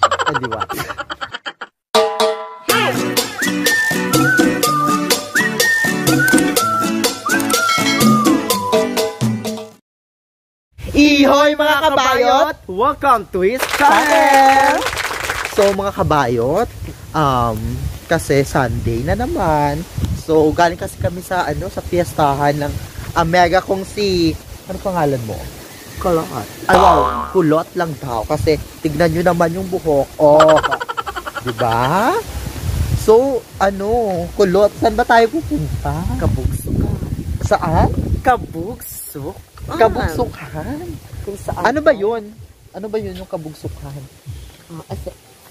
Kaliwa. Ihoy mga kabayot! Welcome to his channel! So mga kabayot, kasi Sunday na naman. So galing kasi kami sa sa fiestahan ng mega kong si, ano pangalan mo? Kulot. Ay wow, kulot lang daw kasi tignan nyo naman yung buhok. Oh, diba? So kulot, saan ba tayo pupunta? Kabugsok. Saan? Kabugsok? Kabugsukan? Kung saan? Ano ba yun? Ano ba yun yung kabugsukan?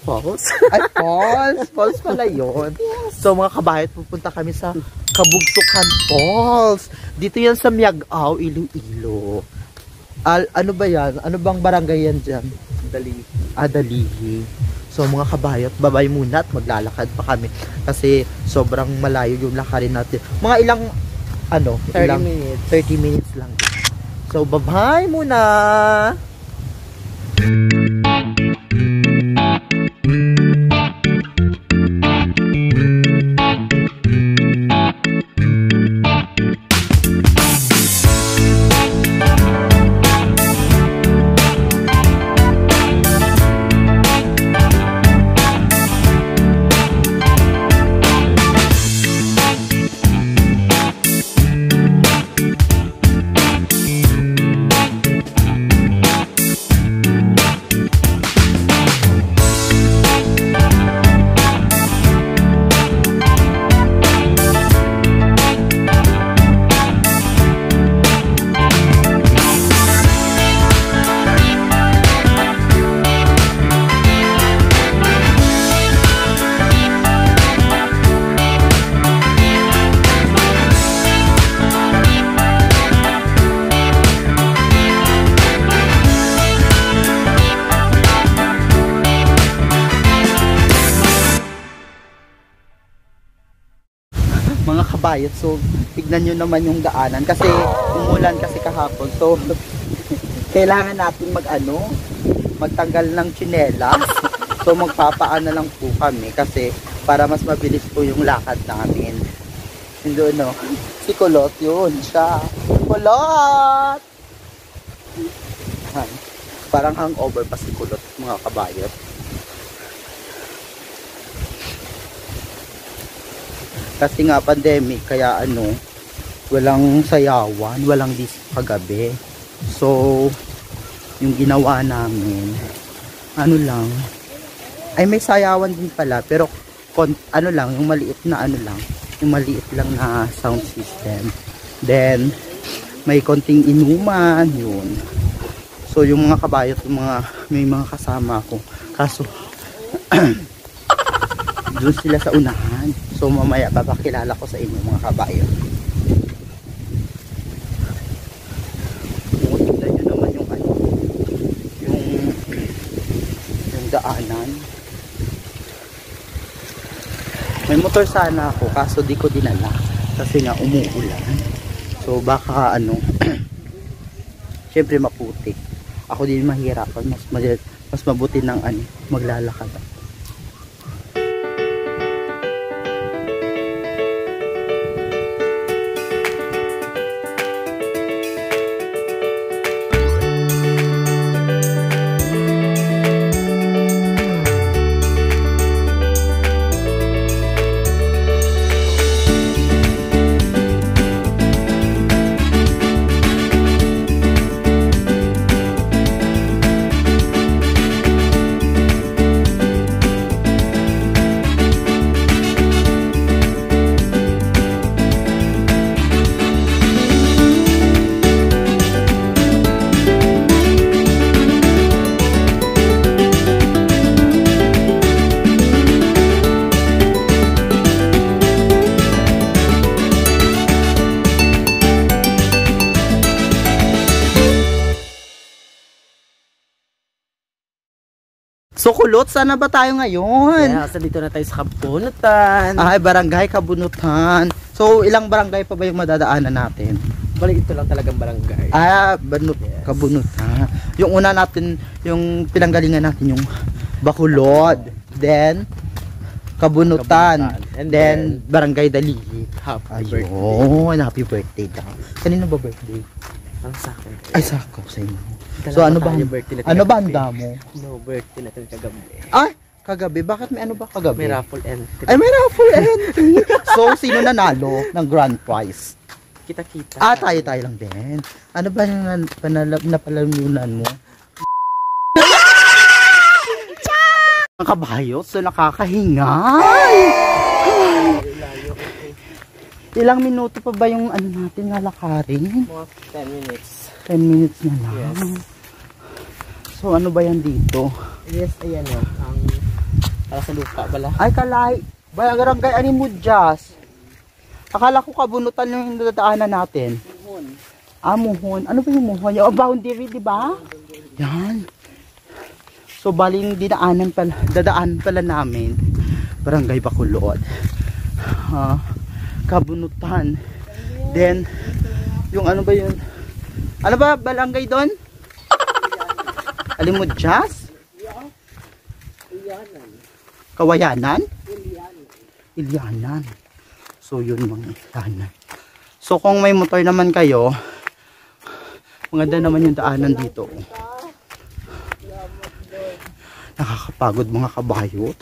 Falls? Ay, falls. Falls pala yun. Yes. So mga kabayot, pupunta kami sa Kabugsukan Falls. Dito yan sa Miagao, Iloilo. Ano ba yan? Ano bang barangay yan dyan? Dalihi. Dalihi. So mga kabayot, babay muna at maglalakad pa kami. Kasi sobrang malayo yung lakarin natin. Mga ilang 30 minutes. 30 minutes lang. So bye-bye muna! Mga kabayot, so tignan nyo naman yung daanan kasi umulan kasi kahapon, so kailangan natin magtanggal ng tsinelas. So magpapaan na lang po kami kasi para mas mabilis po yung lakad namin. Hindi si Kulot yun siya. Kulot! Parang hangover pa si Kulot, mga kabayot. Kasi nga pandemic, kaya walang sayawan, walang disco kagabi. So, yung ginawa namin, may sayawan din pala, pero yung maliit na yung maliit lang na sound system. Then, may konting inuman, yun. So, yung mga kabayot, may mga kasama ko. Kaso, doon sila sa unahan. So mamaya papakilala ko sa inyo mga kabayo. Tignan nyo naman yung daanan. May motor sana ako kaso di ko dinala kasi nga umuulan. So baka syempre maputi. Ako din mahirapan, mas mabuti ng maglalakad. So Kulot, sana ba tayo ngayon? Yeah, so dito na tayo sa Kabunutan. Ay, barangay Kabunutan. So ilang barangay pa ba yung madadaanan natin? Balik ito lang talagang barangay. Yes. Kabunutan. Yung una natin, yung pinanggalingan natin yung Bacolod. Then, Kabunutan. And then, Barangay Dalihi. Happy birthday. Ayun, happy birthday daw. Kanino ba birthday? Ang sa akin. Ay, sako sa inyo. So, ano ba? Ano ba handa mo? No, birthday natin kagabi. Ay, kagabi? Bakit may ano ba kagabi? May raffle entry. Ay, may raffle entry. So, sino nanalo ng grand prize? Kita-kita. Tayo lang din. Ano ba yung napalamunan mo? Ang kabayo, so nakakahingay. Ilang minuto pa ba yung ano natin lalakarin? Mga 10 minutes. 10 minutes na lang. Yes. So ano ba yan dito? Yes, ayan o. Ang para sa lupa pala. Ay kalay. Barangay Animudjas. Akala ko Kabunutan yung dadaanan natin. Muhon. Muhon. Ano ba yung muhon? Yung boundary, di ba? Yan. So baling dadaan pala namin. Barangay Bacolod. Kabunutan. Then, yung ano ba yun? Ano ba barangay doon? Animudjas? Kawayanan? Ilianan. So yun mga Ilianan. So kung may motor naman kayo, maganda naman yung daanan dito. Nakakapagod mga kabayot.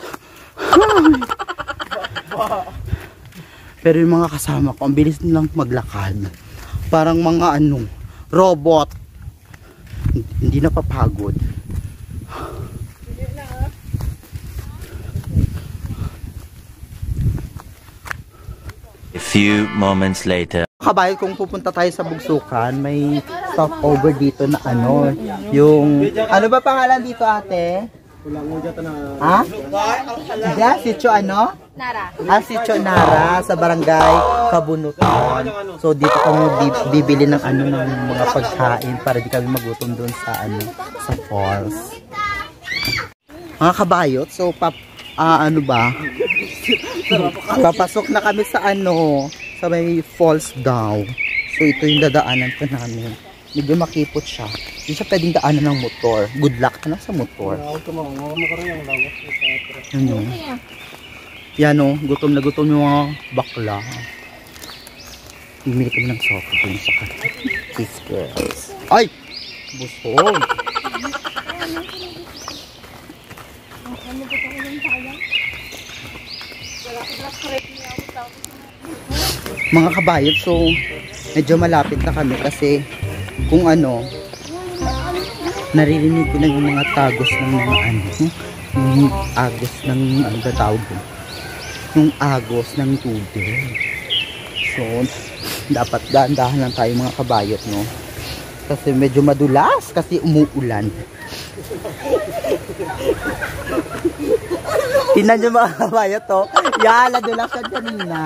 Pero yung mga kasama ko, ang bilis nilang maglakad. Parang mga robot. Hindi napapagod. A few moments later. Kabayot, kung pupunta tayo sa Bugsukan, may stopover dito na yung ano ba pangalan dito, ate? Ha? Diyan, sitio ano? Nara. Sitio Nara sa barangay Kabunutan. So dito kami bibili ng ng mga pagkain para di kami magutom doon sa sa falls. Mga kabayot, so papasok na kami sa sa may falls daw. So ito yung dadaanan pa namin. Medyo makipot siya. Hindi siya pwedeng daanan ng motor. Good luck na sa motor. Yan o, gutom na gutom yung mga bakla. Bumili kami ng soft drinks sa Kiss Girls. Ay! Busog! Mga kabayot, so medyo malapit na kami kasi kung naririnig ko na yung mga tagos ng mga yung agos ng yung agos ng tubig. So dapat dahan-dahan lang tayo mga kabayot, no? Kasi medyo madulas kasi umuulan. Tingnan nyo mga kabayot, to. Yan, nadulas yan kanina.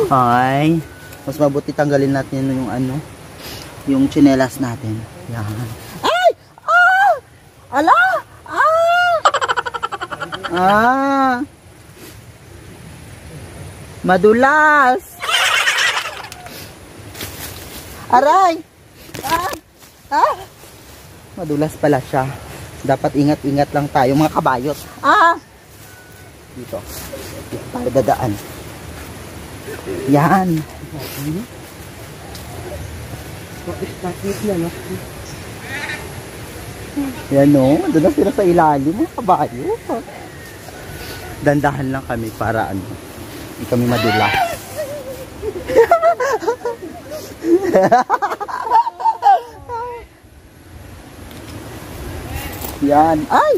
Ay, mas mabuti tanggalin natin yung tsinelas natin. Yan. Ay! Ala! Madulas! Aray! Madulas pala siya. Dapat ingat-ingat lang tayo mga kabayot. Dito. Dito tayo dadaan. Yan. Yan o. Doon na sila sa ilalim mga kabayo. Dandahan lang kami para hindi kami madulas. Yan. Ay!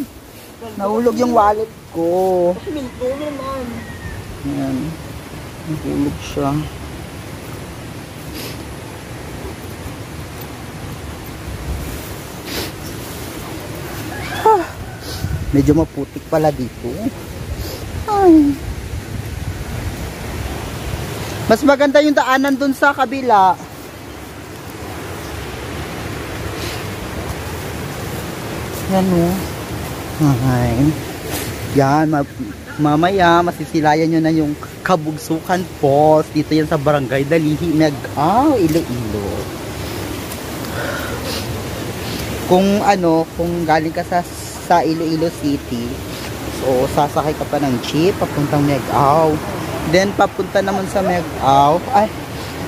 Nahulog yung wallet ko. Yan. Nahulog siya. Medyo maputik pala dito. Ay. Mas maganda yung daanan dun sa kabila. Yan o. Ay. Yan. Mamaya masisilayan nyo na yung Kabugsukan Falls. Dito yan sa Barangay Dalihi. Iloilo. kung galing ka sa Iloilo City, so sasakay ka pa ng jeep papuntang Miagao. Then papunta naman sa Miagao,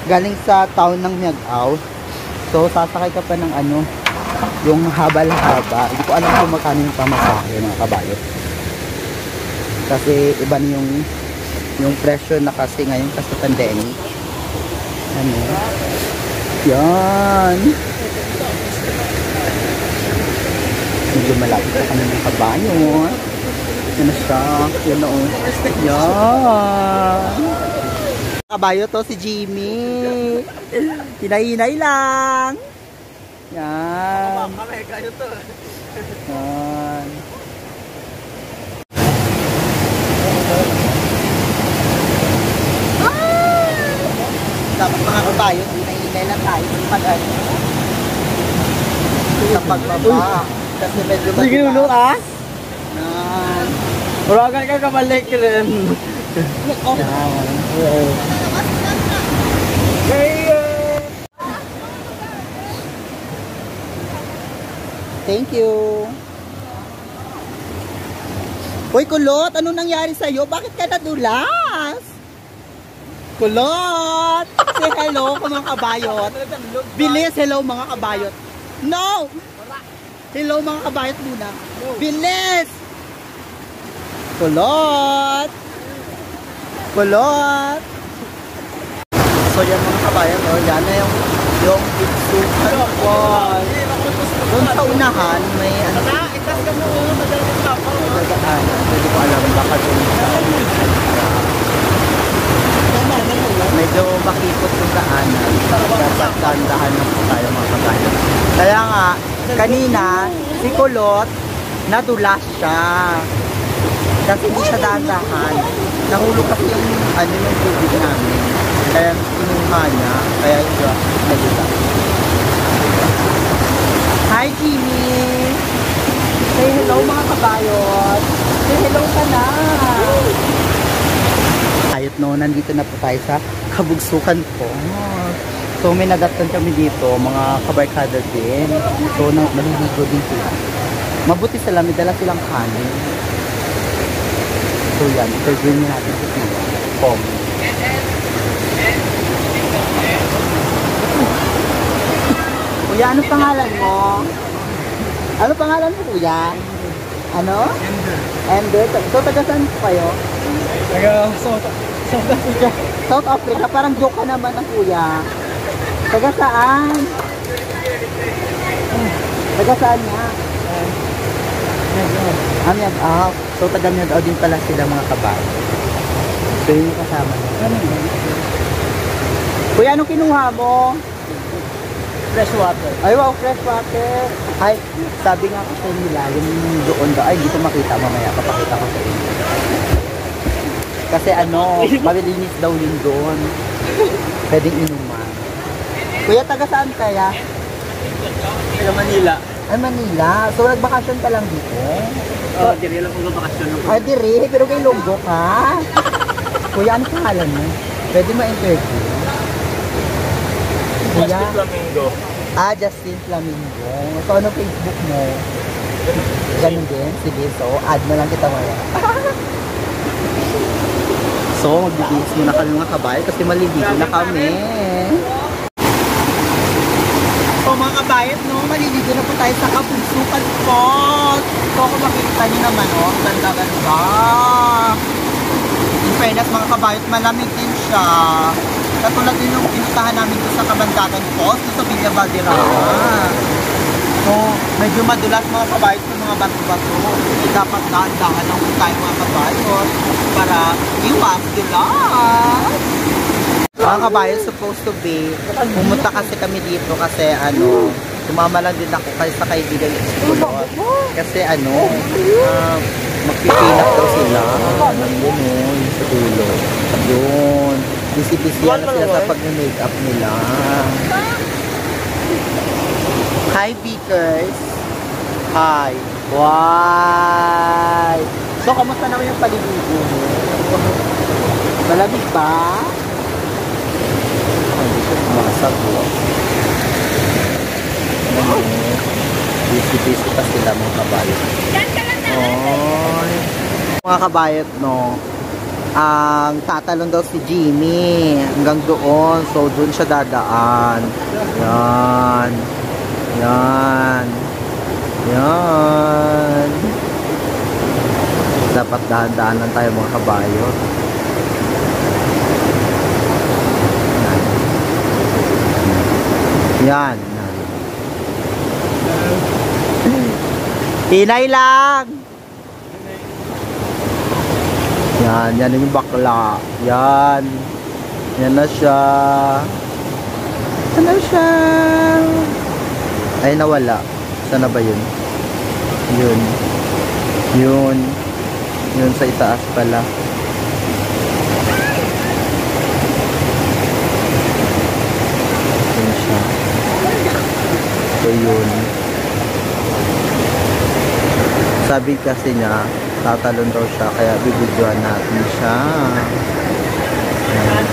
galing sa town ng Miagao. So sasakay ka pa ng yung habal-haba. Hindi ko alam kung magkano yung pamasahe mga kabayo. Kasi iba na yung presyo na kasi ngayon kasi pandemic. Yan. Medyo malapit na kami ng kabayo. Yan na siya. Yan na o. Yan. Kabayo to si Jimmy. Hinay-hinay lang. Yan. Yan. Dapat mga kabayo, hinay-hinay lang tayo sa pagbaba. Kasi medyo Sige, lulas. Yan. Uragan ka kabalik rin. Thank you. Hoy, Kulot, anong nangyari sa'yo? Bakit ka nadulas? Kulot! Say hello mga kabayot. Bilis, hello mga kabayot. No! Hello mga kabayot muna. Bilis! Kulot! Kulot! So yan mga kabayot, yan na yung Bigsukan Falls. Doon sa unahan, may Itas ka mo, madalang ka pa. hindi ko alam baka doon medyo makipot yung daanan. Dapat dahan na po tayo mga kabayan. Kaya nga, kanina, si Kulot, nadulas siya. Kasi hindi siya dahan-dahan. Nahulog kasi yung tubig namin. Kaya kinuha niya. Kaya siya nadulas. Hi, Jimmy! Say hello mga kabayot! Say hello ka na! Ayot no, nandito na po tayo sa Kabugsukan po. So may nadatnan kami dito, mga kabarkada din. So naliligo din sila. Mabuti sila, may dala silang kanin. So yan, interviewin natin sa sila. Kuya, ano pangalan mo? Ano pangalan mo, kuya? Ano? Ender. So taga saan po kayo? Taga South Africa. South Africa, parang joke ka naman ang kuya. Taga saan? Taga saan nga? Miagao. So taga Miagao din pala sila mga kabayo. So yun yung kasama niya. Kuya, anong kinuha mo? Fresh water. Ay wow, fresh water. Ay, sabi nga kasi nila, yung doon daw, ay dito makita mamaya, papakita ko sa inyo. Kasi malilinis daw yun doon. Pwedeng inuman. Kuya, taga saan kaya? Taga Manila. Ay, Manila. So, nagbakasyon ka lang dito? Diri lang kung bakasyon. Ay, diri. Pero kay Lunggo ka. Kuya, ano pangalan mo? Pwede ma-interview? Kuya? Justin Flamingo. Justin Flamingo. So, ano Facebook mo? Ganun din? Sige, so, add na lang kita maya. So, magbibihis muna kami mga kabayo kasi maliligo na kami. So, mga kabayot, maliligo na po tayo sa Kabugsukan Falls. So, kung makikita nyo naman, ganda-ganda. In fairness, mga kabayot, malamig din siya. Katulad din yung pinutahan namin doon sa Kabandagan Falls, doon sa Villa Valderrama. So, medyo madulas mga kabayot ng mga bato-bato. Dapat dahan-dahan lang po tayo mga kabayot para iwas dulas. Mga kabayot, supposed to be, pumunta kasi kami dito kasi tumama lang din ako kasi sa kaibigan yung Kulot. Kasi magpipinap daw sila. Yun yung sa dulo. Yun. Busy-busy na sila sa pag-makeup nila. Hi, Beakers! Hi! Why? So, kamusta naman yung paliligo mo? Malamig ba? Hindi ko sumasagot. Busy-busy pa sila mga kabayot. Oy. Mga kabayot, no? Ang tatalon daw si Jimmy hanggang doon. So, doon siya dadaan. Yan. Yan. Yan. Dapat dahan-dahan lang tayo mga kabayot. Yan. Hinay lang. Yan, yan yung bakla. Yan. Yan na siya. Yan na siya. Ay, nawala. Saan na ba yun? Yun. Yun. Yun sa itaas pala. Yun siya. So, yun. Sabi kasi niya, tatalon daw siya, kaya bibidyoan natin siya. Ayan.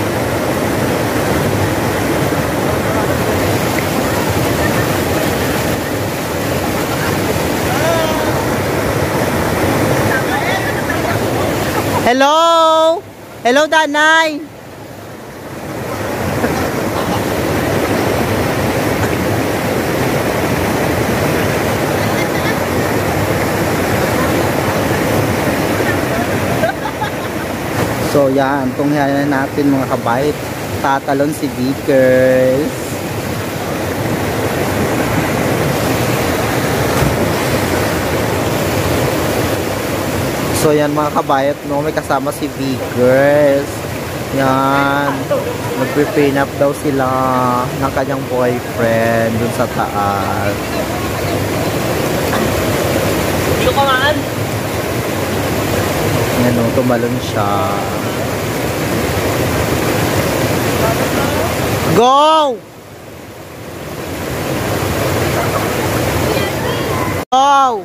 Hello! Hello, Danay! So yan, tunghayan natin mga kabayot. Tatalon si Vickers. So yan mga kabayot, no, may kasama si Vickers. Yan. Magpe-prenup daw sila ng kanyang boyfriend dun sa taas. Yan o, tumalon siya. Go! Go!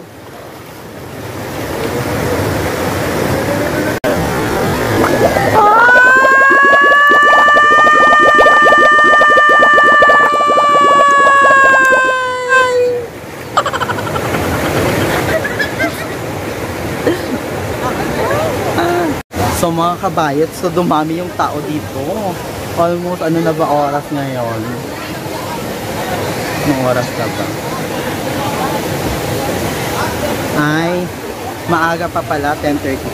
So mga kabayot, so dumami yung tao dito. Almost ano na ba oras ngayon? Anong oras na ba? Ay, maaga pa pala, 10:34.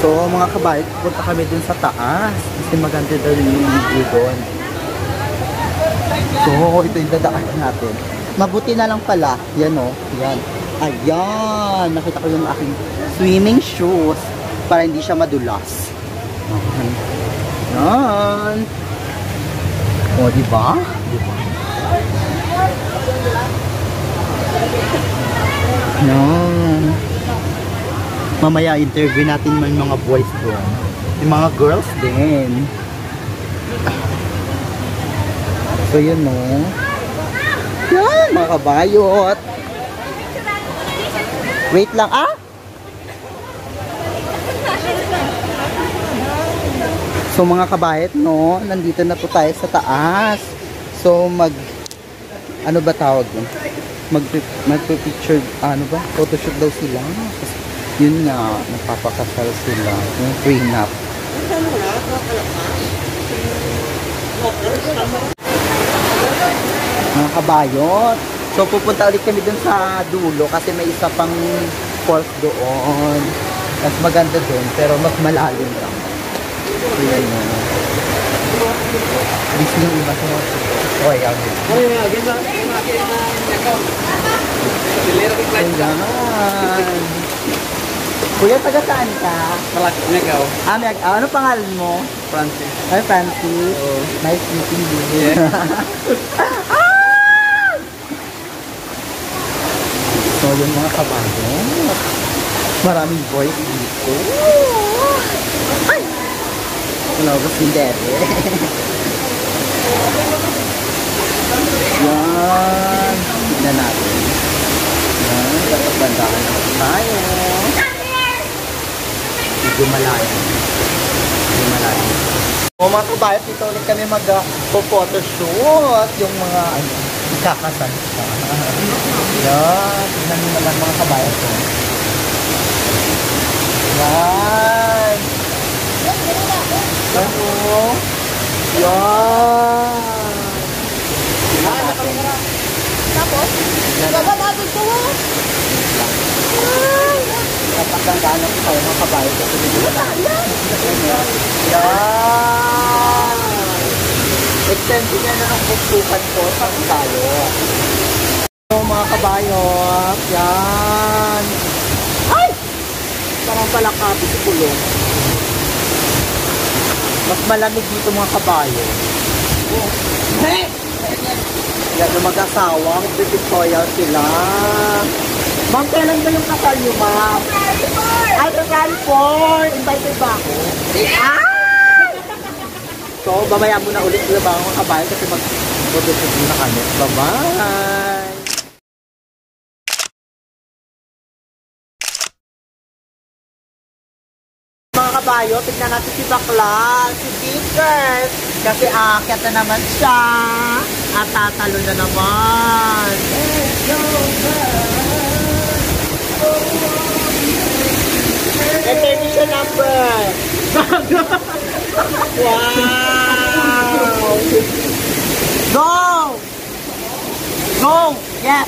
So mga kabayot, punta kami dun sa taas. Kasi maganda daw yung video doon. So ito yung dadaan natin. Mabuti na lang pala. Yan o, yan. Ayan, nakita ko yung aking swimming shoes. Para hindi siya madulas. Yan. O, diba? Diba? Yan. Mamaya interview natin man mga boys doon. Yung mga girls din. So, yun no. Yan, mga kabayot. Wait lang, ah! So mga kabayot, no, nandito na po tayo sa taas. So ano ba tawag doon? Magpipicture, ano ba? Photoshoot daw sila. Yun nga, nagpapakasal sila. Yung prenup. Mga kabayot. So pupunta ulit kami dun sa dulo kasi may isa pang falls doon. Mas maganda doon, pero mas malalim lang. Ayan na. Bis yung iba sa mga. Okay, ako. Ayan. Kuya, taga saan ka? Malaki na ikaw. Ano pangalan mo? Francis. Ay, Francis. Oh. Nice meeting you. Yeah. So, yung mga kabayo. Maraming boys dito. Ay! Hello, Rosin Dere. Yan. Tignan natin. Yan. Dapat bandahan ako tayo. Medyo malayo. Medyo malayo. O mga kabayot, dito ulit kami mag-photoshoot. Yung mga ikakasal. Yan. Tignan nyo naman mga kabayan ko. Yan. Yan o. Yan. Tapos, gaba natin ito ha. Napagandaan ko tayo mga kabayan ko. Yan. Extension yan na ng buksukan ko sa tayo. Mga kabayok, yan. Ay! Parang pala kapi si Kulong. Mas malamig dito mga kabayok. Hey! Yan yung mag-asawa, mag-tutorial sila. Ma'am, kailan ba yung kasal nyo, ma'am? Ay, February 4! Invited ba ako? Ah! So, mamaya muna ulit sila ba mga kabayok kasi mag-tutorial na kami. Bye-bye! Mga kabayo, tignan natin si Bakla, si Vickers. Kasi aakyat na naman siya. At tatalo na naman. Intermission number. Wow. Go! Go! Yes!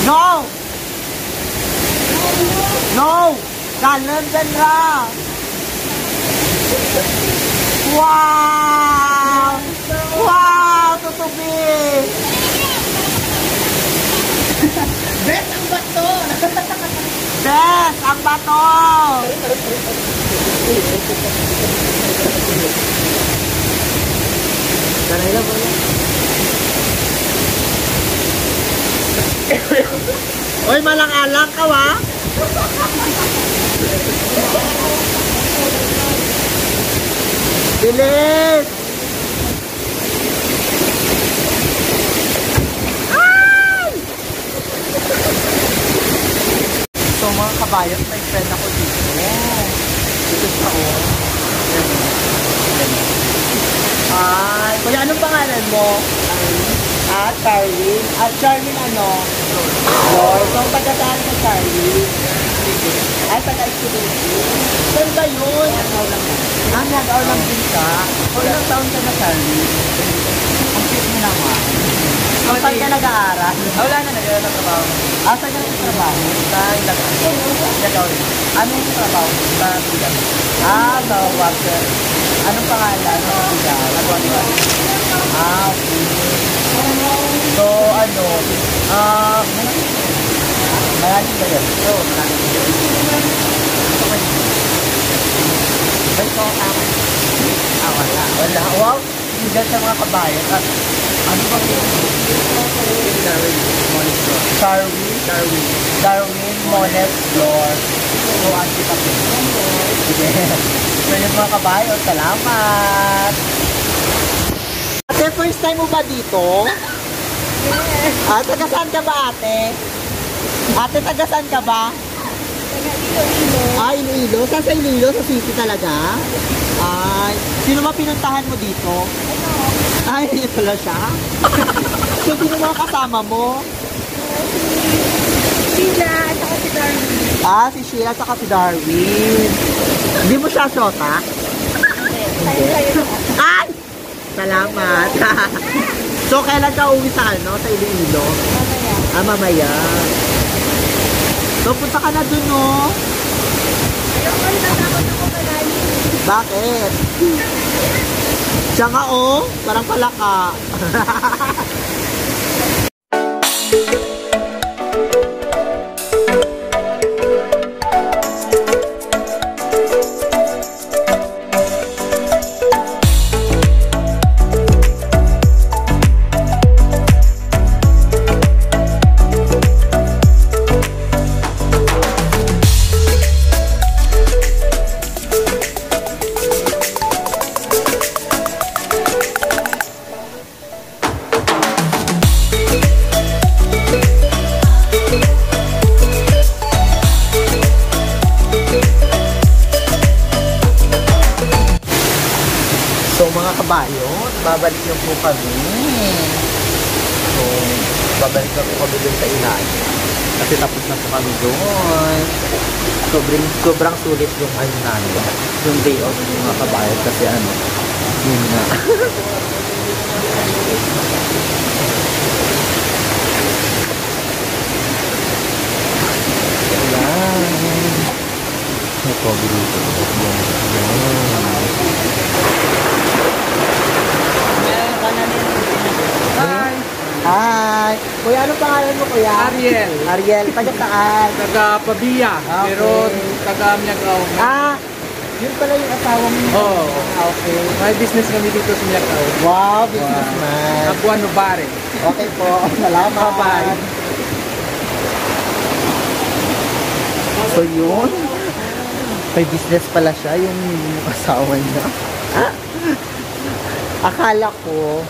Go! No! Kanan dyan ra! Wow! Wow! Tutubi! Best ang bato! Best! Ang bato! Sanay lang mo yan. Uy, malang-alang ka wa? Bilis! Ay! So mga kabayan, may friend ako dito. Dito sa o. Ay, kuya, anong pangalan mo? Charlene. Charlene ano? Lord. So, pagkasaan mo, Charlene? Ay, pag-isolate. Saan ba yun? Nag-aw lang din ka. O, ilang taon ka na, Charlene? Ang cute mo naman. So, saan ka nag-aaral? Wala na, nagtatrabaho. Saan ka nag-trabaho? Sa Ilagaw. Anong trabaho? Sa Bilang. Sa water. Anong pangalan? Okay. So, maraming ba yun? So, Ba't ko tama? Wala. Wala. Wow! Sigal sa mga kabayan. Ano ba yun? Darwin Mones Floor. So, anti-tapin. Sige. So, yung mga kabayan, salamat! Ate, first time mo ba dito? Taga saan ka ba, ate? Ate, taga saan ka ba? Iloilo. Saan sa Iloilo? Sa city talaga? Ay, sino ba pinuntahan mo dito? Ay, hindi pala siya. So, sino mga kasama mo? Sheila at saka si Darwin. Si Sheila at saka si Darwin. Hindi mo siya shota? Tayo. Ay! Salamat. So, kailan ka uwi sa sa Iloilo? Mamaya. Mamaya. So, punta ka na dun, no? Ayoko rin natakot ako palagi. Bakit? Siya nga, oh. Parang palaka. So mga kabayo, babalik na po kami. So, Babalik na po kami dun sa inan. Kasi tapos na po kami doon. Sobrang sulit yung ano namin. Yung day off mga kabayad kasi ano. Yun na. May COVID dito. Hi! Hi! Kuya, ano pangalan mo, kuya? Ariel. Ariel, taga saan? Taga Pabia. Okay. Pero taga Miagao. Yun pala yung asawa mo. Oo. Okay. May business kami dito sa Miagao. Wow, businessman. Abuan Nubare. Okay po, salamat. Bye-bye. So yun, may business pala siya, yung asawa niya. Akala ko,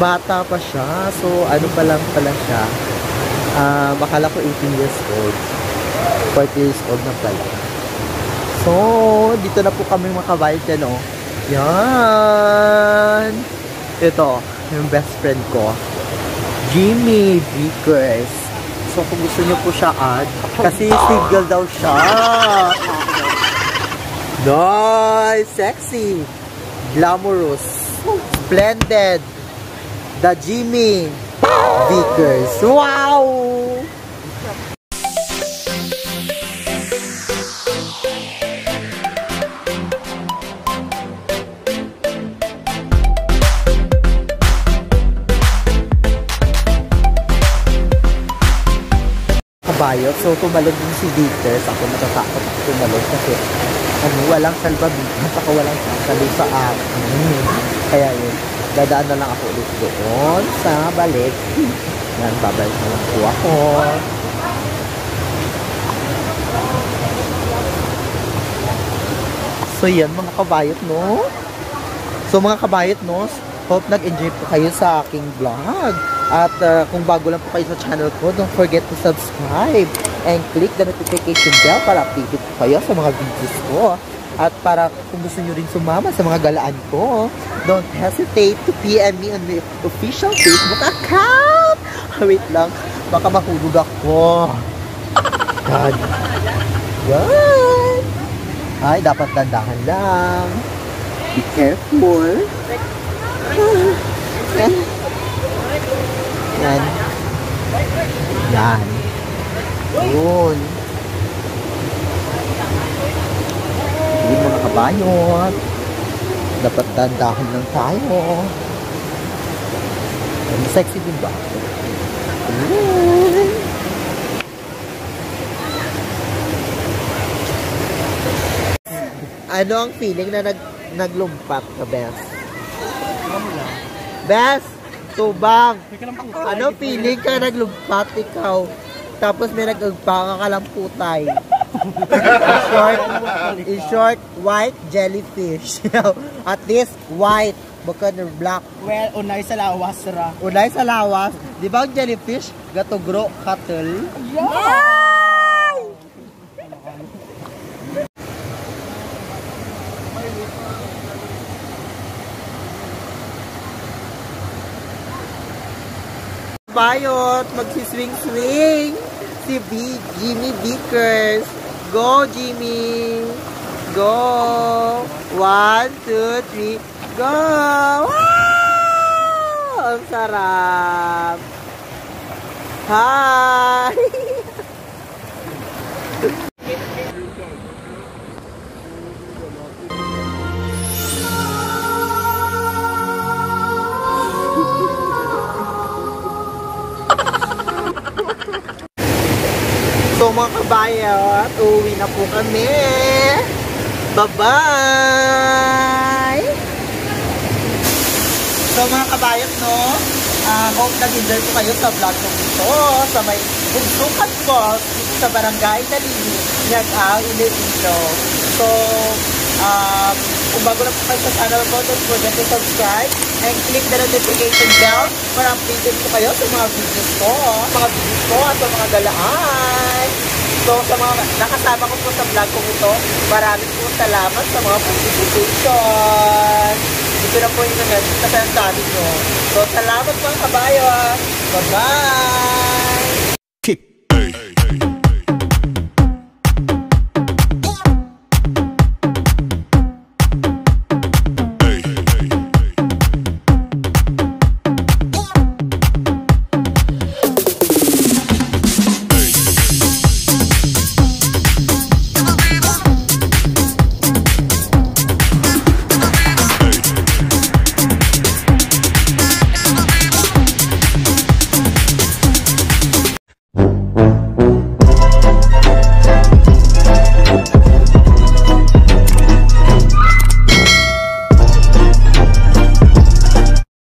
bata pa siya. So ano pa lang pala siya. Akala ko 18 years old. 40 years old na pala. So, dito na po kami makabayad yan, oh. Yan. Ito, yung best friend ko. Jimmy Vickers. So, kung gusto niyo po siya add, kasi single daw siya. Nice! Sexy! Glamorous! Splendid! The Jimmy Vickers. Wow! Kabayo. So, tumalog din si Vickers. Ako natatakot ako tumalog kasi walang salbabigan, saka walang sasalo sa akin. Kaya yun, dadaan na lang ako ulit doon sa balik. Yan, babalik na lang po ako. So, yan mga kabayot, no? So, mga kabayot, no? Hope nag-enjoy po kayo sa aking vlog. At kung bago lang po kayo sa channel ko, don't forget to subscribe and click the notification bell para updated po kayo sa mga videos ko. At para kung gusto nyo rin sumama sa mga galaan ko, don't hesitate to PM me on my official Facebook account. Wait lang, baka mahulog ako. God. God. Ay, dapat dandahan lang. Be careful. Yan. Yan. Yan. Yun. Hindi mga kabayot. Dapat dandahan lang tayo. Sexy din ba? Yun. Ano ang feeling na naglumpat ka, Bes? Bes! Tubang! Ano feeling ka naglumpat ikaw? Tapos may nag-agpa ka lang putay. In short, white jellyfish. At least, white. Baka na black. Well, unay sa lawas, ra. Unay sa lawas. Di ba ang jellyfish? Gatugro, katel. Yeah! Bayot, magsiswing-swing si Jimmy Vickers. Go, Jimmy! Go! 1, 2, 3, go! Wow! Ang sarap! Hi! So mga kabayot, uwi na po kami. Bye-bye! So mga kabayot, no? Hope nag-enjoy po kayo sa vlog ko ito. Sa may Bugsukan Falls, dito sa Barangay Dalini, Miagao, Iloilo. So, kung bago lang po kayo sa channel ko, don't forget to subscribe and click the notification bell para updated po kayo sa mga videos ko at sa mga galaan. So, sa mga nakasama ko po sa vlog ko ito, maraming po salamat sa mga participation. Dito na po yung message kasi ang dami nyo. So, salamat mga kabayo. Bye-bye!